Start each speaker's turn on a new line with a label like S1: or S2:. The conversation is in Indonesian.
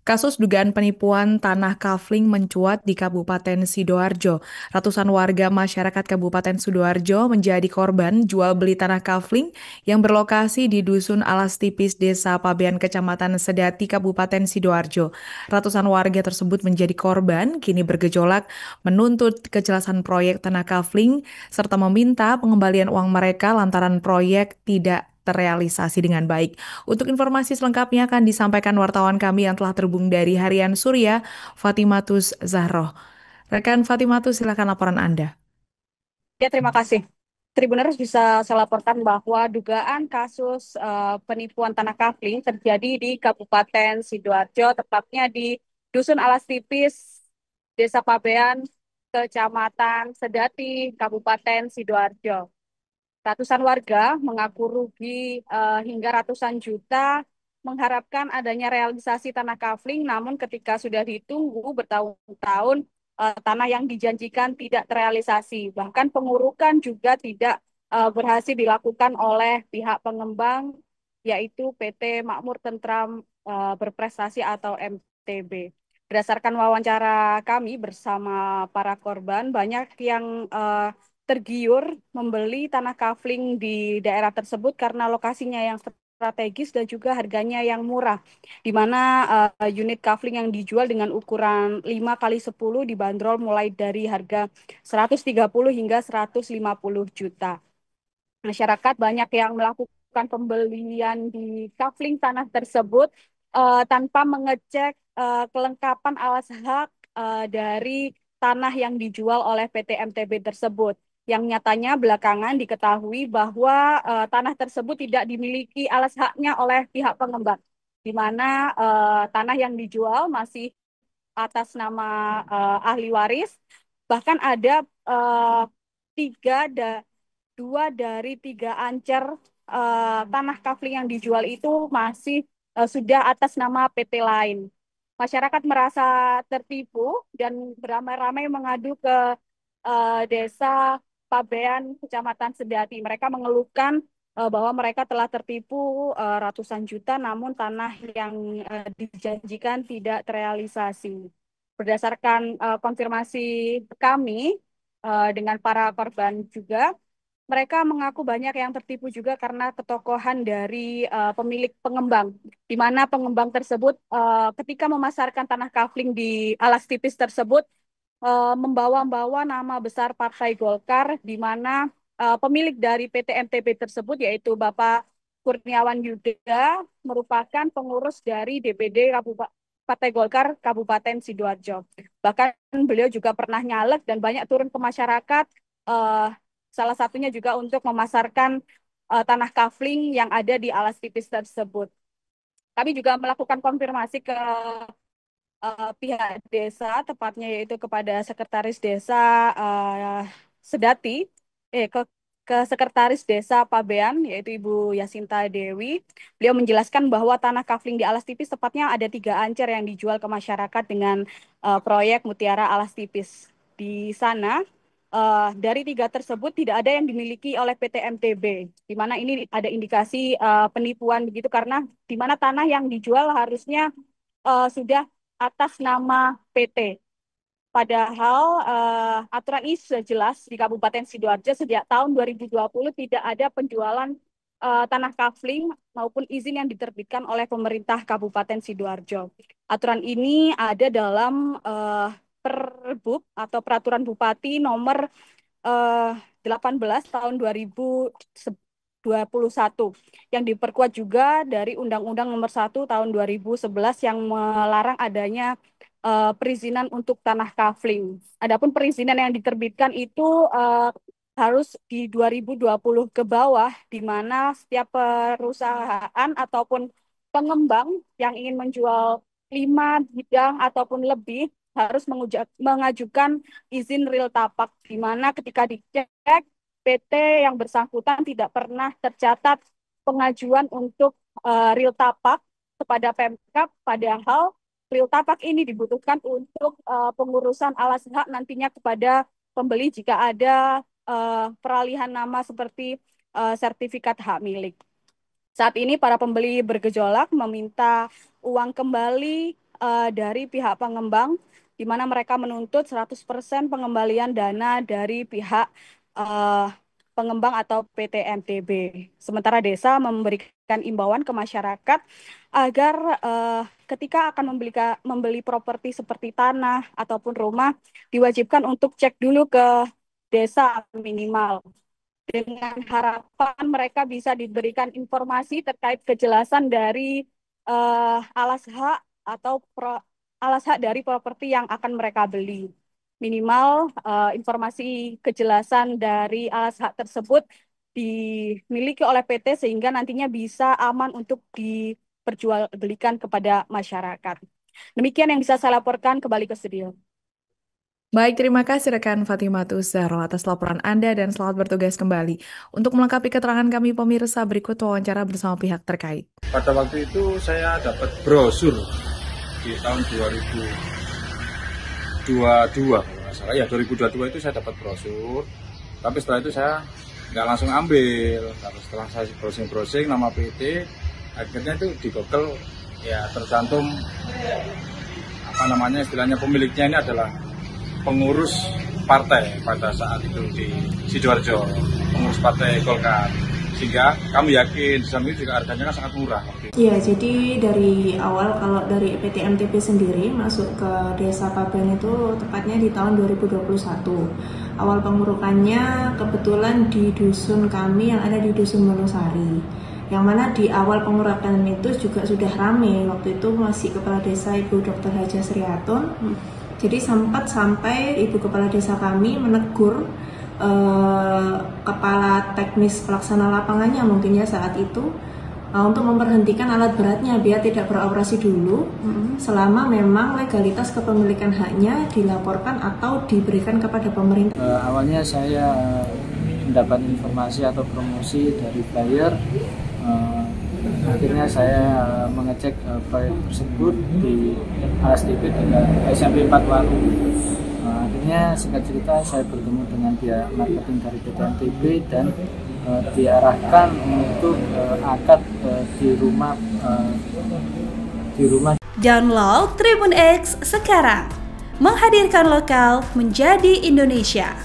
S1: Kasus dugaan penipuan tanah kafling mencuat di Kabupaten Sidoarjo. Ratusan warga masyarakat Kabupaten Sidoarjo menjadi korban jual beli tanah kafling yang berlokasi di Dusun Alas Tipis, Desa Pabean, Kecamatan Sedati, Kabupaten Sidoarjo. Ratusan warga tersebut menjadi korban, kini bergejolak menuntut kejelasan proyek tanah kafling serta meminta pengembalian uang mereka lantaran proyek tidak terrealisasi dengan baik. Untuk informasi selengkapnya akan disampaikan wartawan kami yang telah terhubung dari Harian Surya, Fatimatus Zahroh. Rekan Fatimatus, silakan laporan Anda.
S2: Ya, terima kasih. Tribuners bisa saya laporkan bahwa dugaan kasus penipuan tanah kafling terjadi di Kabupaten Sidoarjo, tepatnya di Dusun Alas Tipis, Desa Pabean, Kecamatan Sedati, Kabupaten Sidoarjo. Ratusan warga mengaku rugi hingga ratusan juta mengharapkan adanya realisasi tanah kafling, namun ketika sudah ditunggu bertahun-tahun, tanah yang dijanjikan tidak terrealisasi. Bahkan pengurukan juga tidak berhasil dilakukan oleh pihak pengembang, yaitu PT Makmur Tentram Berprestasi atau MTB. Berdasarkan wawancara kami bersama para korban, banyak yang tergiur membeli tanah kafling di daerah tersebut karena lokasinya yang strategis dan juga harganya yang murah, di mana unit kafling yang dijual dengan ukuran 5 kali 10 dibanderol mulai dari harga 130 hingga 150 juta. Masyarakat banyak yang melakukan pembelian di kafling tanah tersebut tanpa mengecek kelengkapan alas hak dari tanah yang dijual oleh PT MTB tersebut. Yang nyatanya belakangan diketahui bahwa tanah tersebut tidak dimiliki alas haknya oleh pihak pengembang, di mana tanah yang dijual masih atas nama ahli waris. Bahkan ada tiga dua dari tiga ancer tanah kafling yang dijual itu masih sudah atas nama PT lain. Masyarakat merasa tertipu dan beramai-ramai mengadu ke desa Pabean, Kecamatan Sedati. Mereka mengeluhkan bahwa mereka telah tertipu ratusan juta, namun tanah yang dijanjikan tidak terrealisasi. Berdasarkan konfirmasi kami dengan para korban juga, mereka mengaku banyak yang tertipu juga karena ketokohan dari pemilik pengembang, di mana pengembang tersebut ketika memasarkan tanah kafling di alas tipis tersebut membawa-bawa nama besar Partai Golkar, di mana pemilik dari PT MTB tersebut yaitu Bapak Kurniawan Yuda merupakan pengurus dari DPD Partai Golkar Kabupaten Sidoarjo. Bahkan beliau juga pernah nyalek dan banyak turun ke masyarakat, eh, salah satunya juga untuk memasarkan tanah kafling yang ada di alas tipis tersebut. Kami juga melakukan konfirmasi ke pihak desa, tepatnya yaitu kepada Sekretaris Desa Sedati, ke Sekretaris Desa Pabean, yaitu Ibu Yasinta Dewi. Beliau menjelaskan bahwa tanah kafling di Alas Tipis tepatnya ada tiga ancer yang dijual ke masyarakat dengan proyek Mutiara Alas Tipis. Di sana, dari tiga tersebut tidak ada yang dimiliki oleh PT MTB, di mana ini ada indikasi penipuan begitu karena di mana tanah yang dijual harusnya sudah atas nama PT. Padahal aturan ini sudah jelas di Kabupaten Sidoarjo sejak tahun 2020 tidak ada penjualan tanah kafling maupun izin yang diterbitkan oleh pemerintah Kabupaten Sidoarjo. Aturan ini ada dalam Perbub atau Peraturan Bupati nomor eh, 18 tahun 2021 yang diperkuat juga dari Undang-Undang Nomor 1 tahun 2011 yang melarang adanya perizinan untuk tanah kafling. Adapun perizinan yang diterbitkan itu harus di 2020 ke bawah, di mana setiap perusahaan ataupun pengembang yang ingin menjual 5 bidang ataupun lebih harus mengajukan izin real tapak, di mana ketika dicek PT yang bersangkutan tidak pernah tercatat pengajuan untuk real tapak kepada Pemkab, padahal real tapak ini dibutuhkan untuk pengurusan alas hak nantinya kepada pembeli jika ada peralihan nama seperti sertifikat hak milik. Saat ini para pembeli bergejolak meminta uang kembali dari pihak pengembang, di mana mereka menuntut 100% pengembalian dana dari pihak eh, pengembang atau PT MTB. Sementara desa memberikan imbauan ke masyarakat agar ketika akan membeli properti seperti tanah ataupun rumah, diwajibkan untuk cek dulu ke desa minimal, dengan harapan mereka bisa diberikan informasi terkait kejelasan dari alas hak atau alas hak dari properti yang akan mereka beli. Minimal informasi kejelasan dari alas hak tersebut dimiliki oleh PT sehingga nantinya bisa aman untuk diperjualbelikan kepada masyarakat. Demikian yang bisa saya laporkan, kembali ke studio.
S1: Baik, terima kasih rekan Fatimah Zahro atas laporan Anda dan selamat bertugas kembali. Untuk melengkapi keterangan kami pemirsa, berikut wawancara bersama pihak terkait.
S3: Pada waktu itu saya dapat brosur di tahun 2022, kalau nggak salah ya 2022 itu saya dapat brosur, tapi setelah itu saya nggak langsung ambil. Setelah saya browsing nama PT, akhirnya itu di Google ya tercantum apa namanya istilahnya pemiliknya ini adalah pengurus partai pada saat itu di Sidoarjo, pengurus partai Golkar, sehingga kami yakin di samping juga harganya kan sangat murah.
S4: Iya, jadi dari awal kalau dari PT MTP sendiri masuk ke Desa Paben itu tepatnya di tahun 2021. Awal pengurukannya kebetulan di dusun kami yang ada di Dusun Monosari. Yang mana di awal pengurukan itu juga sudah ramai. Waktu itu masih Kepala Desa Ibu Dr. Haja Sriatun. Jadi sempat sampai Ibu Kepala Desa kami menegur kepala teknis pelaksana lapangannya mungkin ya saat itu untuk memberhentikan alat beratnya biar tidak beroperasi dulu selama memang legalitas kepemilikan haknya dilaporkan atau diberikan kepada pemerintah.
S5: Awalnya saya mendapat informasi atau promosi dari flyer. Akhirnya saya mengecek proyek tersebut di ASTP dengan SMP 4 Waru. Akhirnya singkat cerita saya bertemu dengan pihak marketing dari PT MTB dan diarahkan untuk akad di rumah.
S6: Download Tribun X sekarang, menghadirkan lokal menjadi Indonesia.